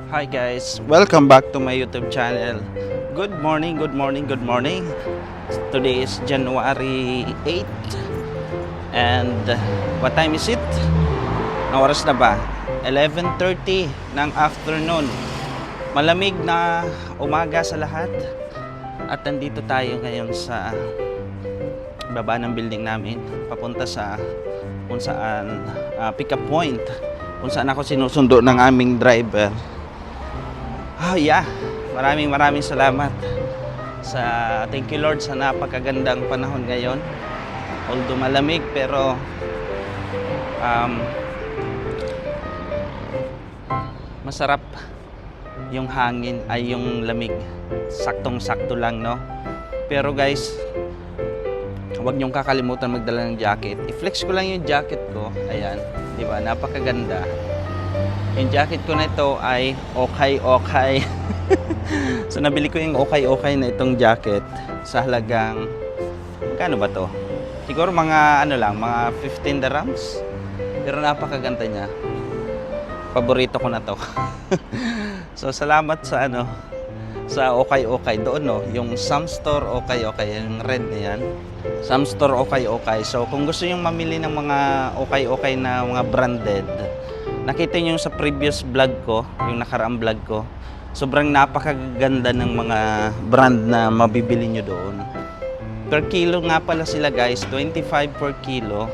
Hi guys, welcome back to my YouTube channel. Good morning, good morning, good morning. Today is January 8 and what time is it? Ang oras na ba? 11:30 ng afternoon. Malamig na umaga sa lahat. At nandito tayo ngayon sa baba ng building namin papunta sa kung saan pick up point kung saan ako sinusundo ng aming driver. Yeah. Maraming salamat thank you Lord sa napakagandang panahon ngayon. Although malamig pero masarap yung hangin ay yung lamig. Saktong-sakto lang, no? Pero guys, huwag niyong kakalimutan magdala ng jacket. I-flex ko lang yung jacket ko. Ayan, di ba? Napakaganda. Yung jacket ko na ito ay okay. So nabili ko yung okay na itong jacket sa halagang magkano ba to? Siguro mga mga 15 dirhams. Pero napakaganda niya. Paborito ko na to. So salamat sa sa okay doon, no, yung Sam Store okay, yung red na yan. Sam Store okay. So kung gusto niyo mamili ng mga okay na mga branded, nakita niyo sa previous vlog ko, yung nakaraang vlog ko, sobrang napakaganda ng mga brand na mabibili nyo doon. Per kilo nga pala sila guys, 25 per kilo.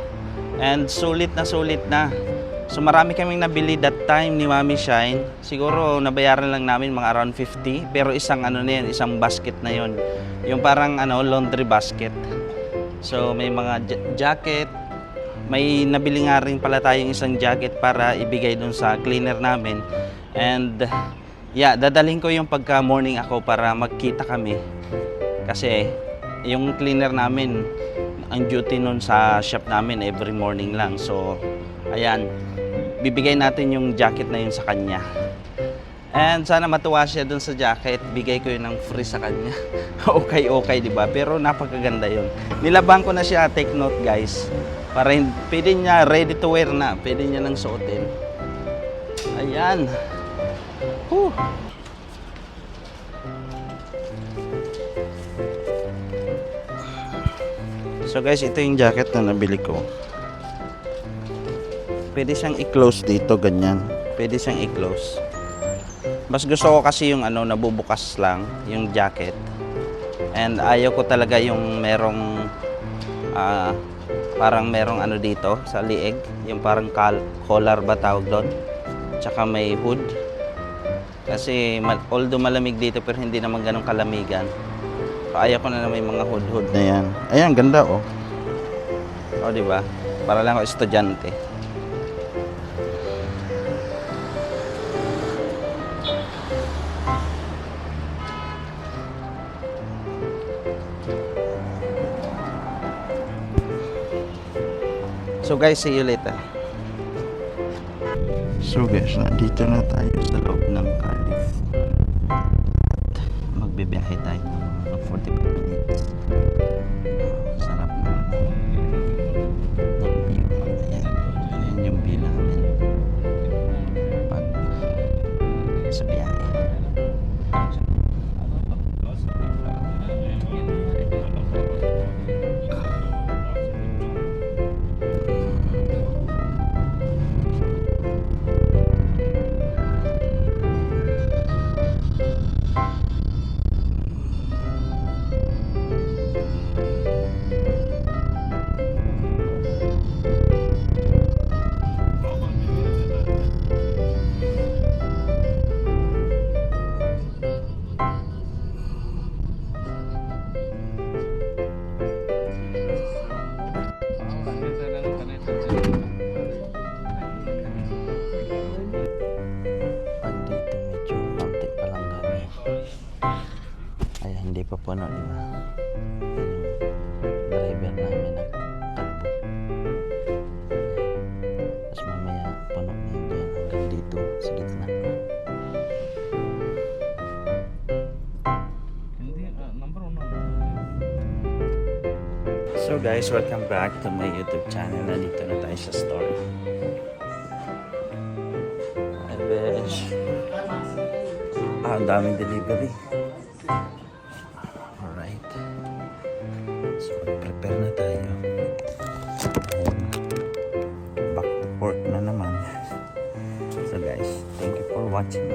And sulit na. So marami kaming nabili that time ni Mami Shine. Siguro nabayaran lang namin mga around 50. Pero isang isang basket na yon. Yung parang laundry basket. So may mga jacket. May nabili nga rin pala tayong isang jacket para ibigay dun sa cleaner namin. And yeah, dadalhin ko yung pagka morning ako para magkita kami. Kasi yung cleaner namin, ang duty nun sa shop namin every morning lang. So ayan, bibigay natin yung jacket na yun sa kanya. And sana matuwa siya dun sa jacket. Bigay ko yun ng free sa kanya. okay, di ba? Pero napakaganda yun. Nilabang ko na siya, take note guys. Para pwede niya ready to wear na. Pwede niya nang suotin. Ayan. Whew. So guys, ito yung jacket na nabili ko. Pwede siyang i-close dito, ganyan. Pwede siyang i-close. Mas gusto ko kasi yung nabubukas lang, yung jacket. And ayaw ko talaga yung merong parang merong dito sa liig, yung parang collar ba tawag doon. Tsaka may hood. Kasi although malamig dito pero hindi naman ganun kalamigan. So ayaw ko na may mga hood na yan. Ayan, ganda oh. Oh, di ba? Para lang ako estudyante. So guys, see you later. So guys, nandito na tayo sa loob ng Calif. At magbibiyahe tayo ng 45 minutes. Sarap na. Ng view. Ayan yung view namin. Pag sa biyahe. Hindi pa puno, di ba? Yung driver namin nagkalbo. Tapos mamaya puno na yun dyan hanggang dito sa gitna. So guys, welcome back to my YouTube channel. Nandito na tayo sa store. Hi, Besh. Ang daming delivery. Alright. So, prepare na tayo. Back to work na naman. So guys, thank you for watching.